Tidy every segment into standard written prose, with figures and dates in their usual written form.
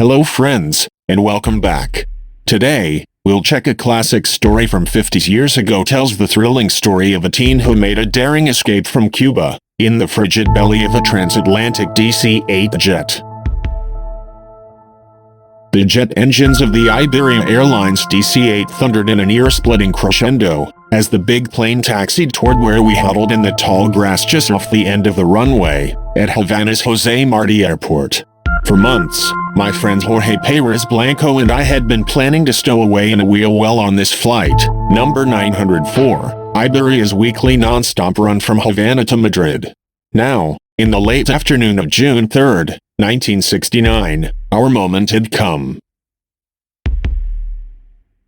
Hello friends, and welcome back. Today, we'll check a classic story from 50 years ago. Tells the thrilling story of a teen who made a daring escape from Cuba, in the frigid belly of a transatlantic DC-8 jet. The jet engines of the Iberia Airlines DC-8 thundered in an ear-splitting crescendo, as the big plane taxied toward where we huddled in the tall grass just off the end of the runway, at Havana's José Martí airport. For months, my friends Jorge, Pérez, Blanco and I had been planning to stow away in a wheel well on this flight, number 904, Iberia's weekly nonstop run from Havana to Madrid. Now, in the late afternoon of June 3, 1969, our moment had come.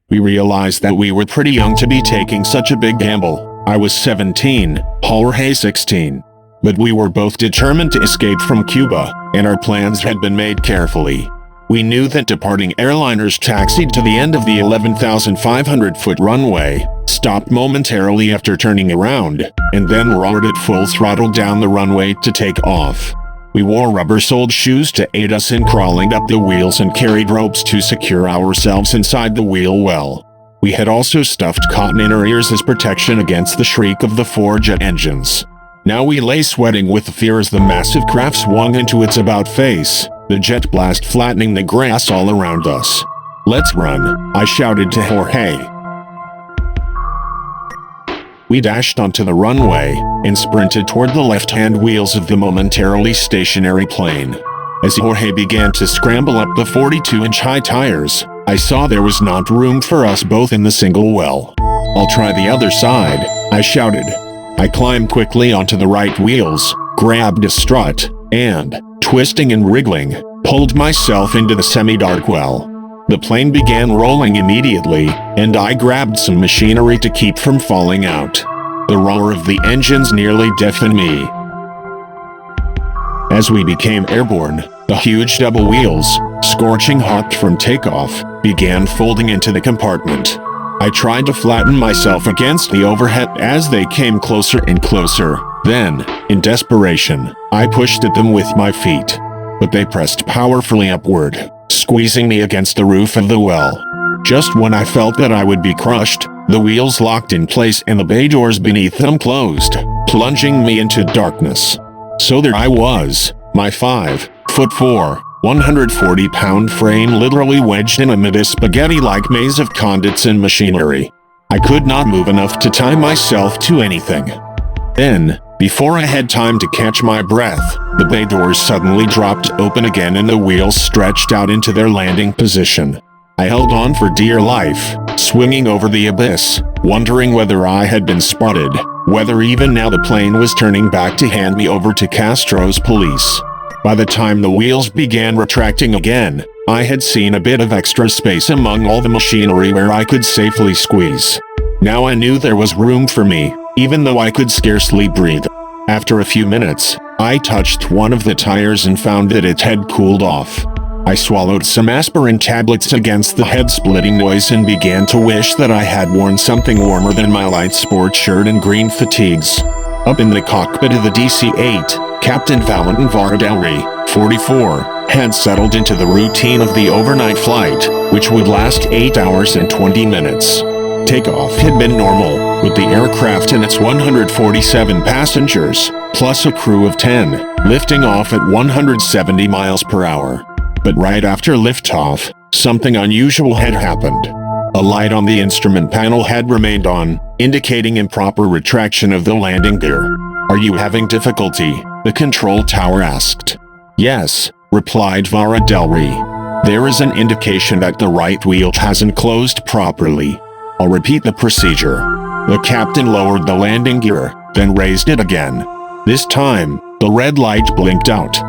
We realized that we were pretty young to be taking such a big gamble. I was 17, Jorge 16. But we were both determined to escape from Cuba, and our plans had been made carefully. We knew that departing airliners taxied to the end of the 11,500-foot runway, stopped momentarily after turning around, and then roared at full throttle down the runway to take off. We wore rubber-soled shoes to aid us in crawling up the wheels and carried ropes to secure ourselves inside the wheel well. We had also stuffed cotton in our ears as protection against the shriek of the four jet engines. Now we lay sweating with fear as the massive craft swung into its about face, the jet blast flattening the grass all around us. "Let's run," I shouted to Jorge. We dashed onto the runway and sprinted toward the left-hand wheels of the momentarily stationary plane. As Jorge began to scramble up the 42-inch high tires, I saw there was not room for us both in the single well. "I'll try the other side," I shouted. I climbed quickly onto the right wheels, grabbed a strut, and, twisting and wriggling, pulled myself into the semi-dark well. The plane began rolling immediately, and I grabbed some machinery to keep from falling out. The roar of the engines nearly deafened me. As we became airborne, the huge double wheels, scorching hot from takeoff, began folding into the compartment. I tried to flatten myself against the overhead as they came closer and closer. Then, in desperation, I pushed at them with my feet. But they pressed powerfully upward, squeezing me against the roof of the well. Just when I felt that I would be crushed, the wheels locked in place and the bay doors beneath them closed, plunging me into darkness. So there I was, my 5'4", 140-pound frame literally wedged in amid a spaghetti-like maze of conduits and machinery. I could not move enough to tie myself to anything. Then, before I had time to catch my breath, the bay doors suddenly dropped open again and the wheels stretched out into their landing position. I held on for dear life, swinging over the abyss, wondering whether I had been spotted, whether even now the plane was turning back to hand me over to Castro's police. By the time the wheels began retracting again, I had seen a bit of extra space among all the machinery where I could safely squeeze. Now I knew there was room for me, even though I could scarcely breathe. After a few minutes, I touched one of the tires and found that it had cooled off. I swallowed some aspirin tablets against the head-splitting noise and began to wish that I had worn something warmer than my light sports shirt and green fatigues. Up in the cockpit of the DC-8, Captain Valentin Vardelli, 44, had settled into the routine of the overnight flight, which would last 8 hours and 20 minutes. Takeoff had been normal, with the aircraft and its 147 passengers, plus a crew of 10, lifting off at 170 miles per hour. But right after liftoff, something unusual had happened. A light on the instrument panel had remained on, indicating improper retraction of the landing gear. "Are you having difficulty?" the control tower asked. "Yes," replied Vardelli. "There is an indication that the right wheel hasn't closed properly. I'll repeat the procedure." The captain lowered the landing gear, then raised it again. This time, the red light blinked out.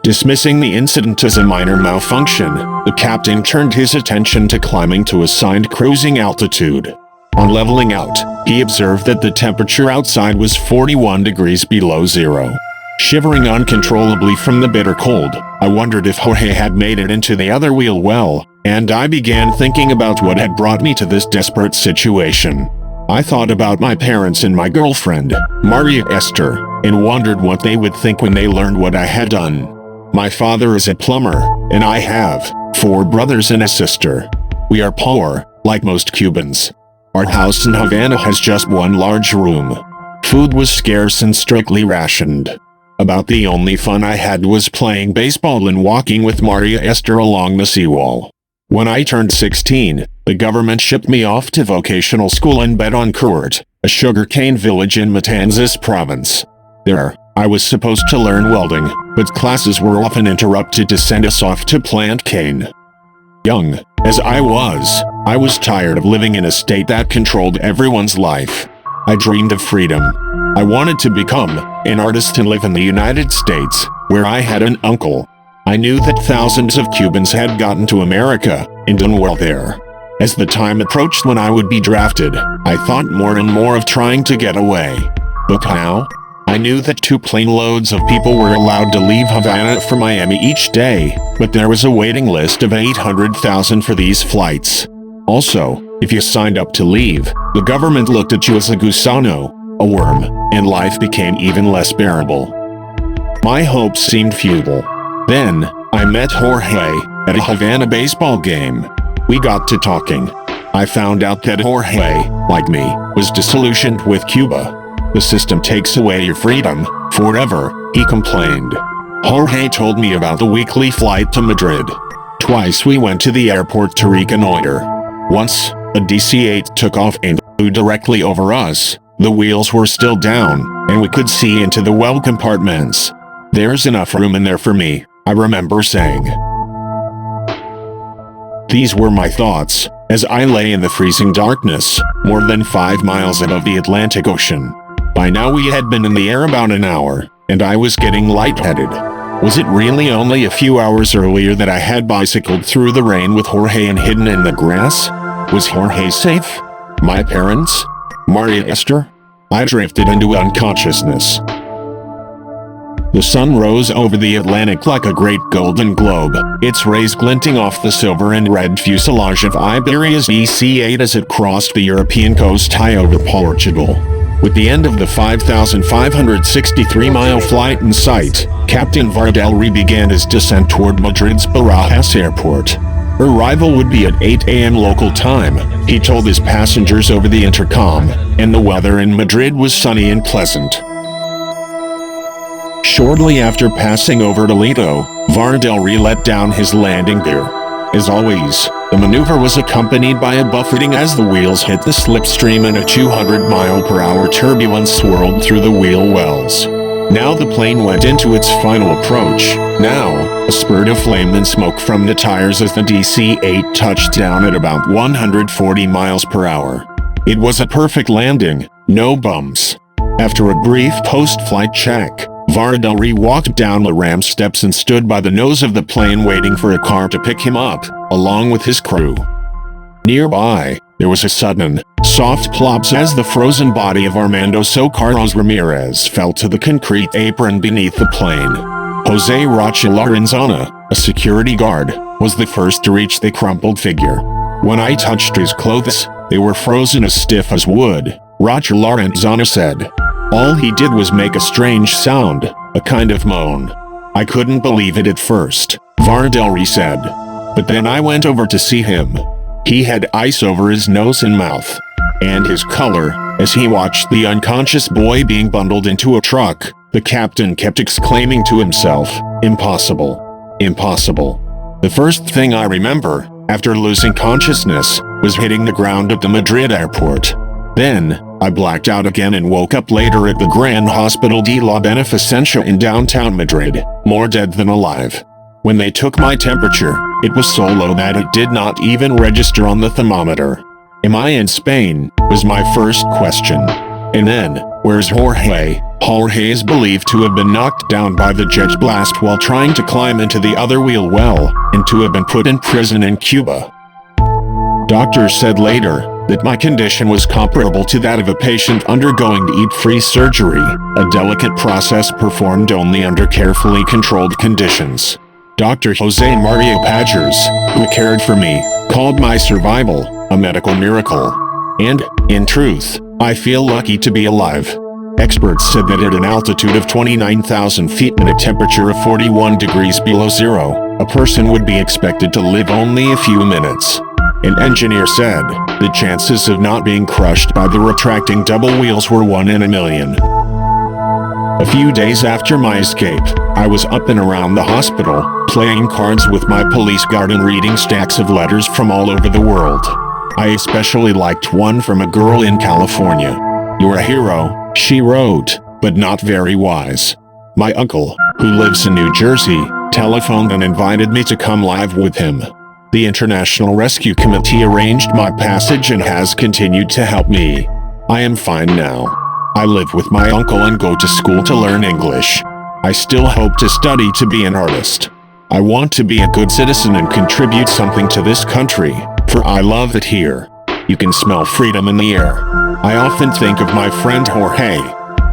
Dismissing the incident as a minor malfunction, the captain turned his attention to climbing to assigned cruising altitude. On leveling out, he observed that the temperature outside was 41 degrees below zero. Shivering uncontrollably from the bitter cold, I wondered if Jorge had made it into the other wheel well, and I began thinking about what had brought me to this desperate situation. I thought about my parents and my girlfriend, Maria Esther, and wondered what they would think when they learned what I had done. My father is a plumber, and I have 4 brothers and a sister. We are poor, like most Cubans. Our house in Havana has just 1 large room. Food was scarce and strictly rationed. About the only fun I had was playing baseball and walking with Maria Esther along the seawall. When I turned 16, the government shipped me off to vocational school in Betancourt, a sugarcane village in Matanzas province. There, I was supposed to learn welding, but classes were often interrupted to send us off to plant cane. Young as I was tired of living in a state that controlled everyone's life. I dreamed of freedom. I wanted to become an artist and live in the United States, where I had an uncle. I knew that thousands of Cubans had gotten to America and done well there. As the time approached when I would be drafted, I thought more and more of trying to get away. But how? I knew that 2 plane loads of people were allowed to leave Havana for Miami each day, but there was a waiting list of 800,000 for these flights. Also, if you signed up to leave, the government looked at you as a gusano, a worm, and life became even less bearable. My hopes seemed futile. Then, I met Jorge at a Havana baseball game. We got to talking. I found out that Jorge, like me, was disillusioned with Cuba. The system takes away your freedom forever, he complained. Jorge told me about the weekly flight to Madrid. Twice we went to the airport to reconnoiter. Once, a DC-8 took off and flew directly over us. The wheels were still down, and we could see into the well compartments. "There's enough room in there for me," I remember saying. These were my thoughts, as I lay in the freezing darkness, more than 5 miles above the Atlantic Ocean. By now we had been in the air about an hour, and I was getting lightheaded. Was it really only a few hours earlier that I had bicycled through the rain with Jorge and hidden in the grass? Was Jorge safe? My parents? Maria Esther? I drifted into unconsciousness. The sun rose over the Atlantic like a great golden globe, its rays glinting off the silver and red fuselage of Iberia's DC-8 as it crossed the European coast high over Portugal. With the end of the 5,563-mile flight in sight, Captain Vardelri began his descent toward Madrid's Barajas airport. Arrival would be at 8 a.m. local time, he told his passengers over the intercom, and the weather in Madrid was sunny and pleasant. Shortly after passing over Toledo, Vardelri let down his landing gear. As always, the maneuver was accompanied by a buffeting as the wheels hit the slipstream and a 200-mile-per-hour turbulence swirled through the wheel wells. Now the plane went into its final approach. Now, a spurt of flame and smoke from the tires as the DC-8 touched down at about 140 miles per hour. It was a perfect landing, no bumps. After a brief post-flight check, Vardelri walked down the ramp steps and stood by the nose of the plane waiting for a car to pick him up, along with his crew. Nearby, there was a sudden, soft plops as the frozen body of Armando Socarras Ramirez fell to the concrete apron beneath the plane. José Lorenzana, a security guard, was the first to reach the crumpled figure. When I touched his clothes, they were frozen as stiff as wood, Lorenzana said. All he did was make a strange sound, a kind of moan. I couldn't believe it at first, Vardelri said. But then I went over to see him. He had ice over his nose and mouth. And his color, as he watched the unconscious boy being bundled into a truck, the captain kept exclaiming to himself, "Impossible. Impossible." The first thing I remember, after losing consciousness, was hitting the ground at the Madrid airport. Then, I blacked out again and woke up later at the Gran Hospital de la Beneficencia in downtown Madrid, more dead than alive. When they took my temperature, it was so low that it did not even register on the thermometer. Am I in Spain? Was my first question. And then, where's Jorge? Jorge is believed to have been knocked down by the jet blast while trying to climb into the other wheel well, and to have been put in prison in Cuba. Doctors said later that my condition was comparable to that of a patient undergoing deep-freeze surgery, a delicate process performed only under carefully controlled conditions. Dr. José Mario Pagers, who cared for me, called my survival a medical miracle. And, in truth, I feel lucky to be alive. Experts said that at an altitude of 29,000 feet and a temperature of 41 degrees below zero, a person would be expected to live only a few minutes. An engineer said, the chances of not being crushed by the retracting double wheels were 1 in a million. A few days after my escape, I was up and around the hospital, playing cards with my police guard and reading stacks of letters from all over the world. I especially liked one from a girl in California. "You're a hero," she wrote, "but not very wise." My uncle, who lives in New Jersey, telephoned and invited me to come live with him. The International Rescue Committee arranged my passage and has continued to help me. I am fine now. I live with my uncle and go to school to learn English. I still hope to study to be an artist. I want to be a good citizen and contribute something to this country, for I love it here. You can smell freedom in the air. I often think of my friend Jorge.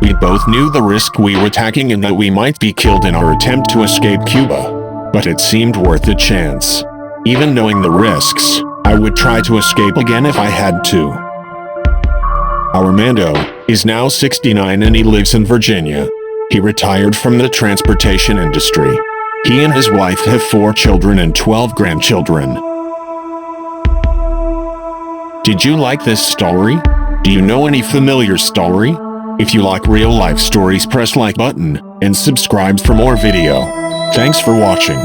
We both knew the risk we were taking and that we might be killed in our attempt to escape Cuba. But it seemed worth a chance. Even knowing the risks, I would try to escape again if I had to. Armando is now 69 and he lives in Virginia. He retired from the transportation industry. He and his wife have 4 children and 12 grandchildren. Did you like this story? Do you know any familiar story? If you like real life stories, press like button and subscribe for more video. Thanks for watching.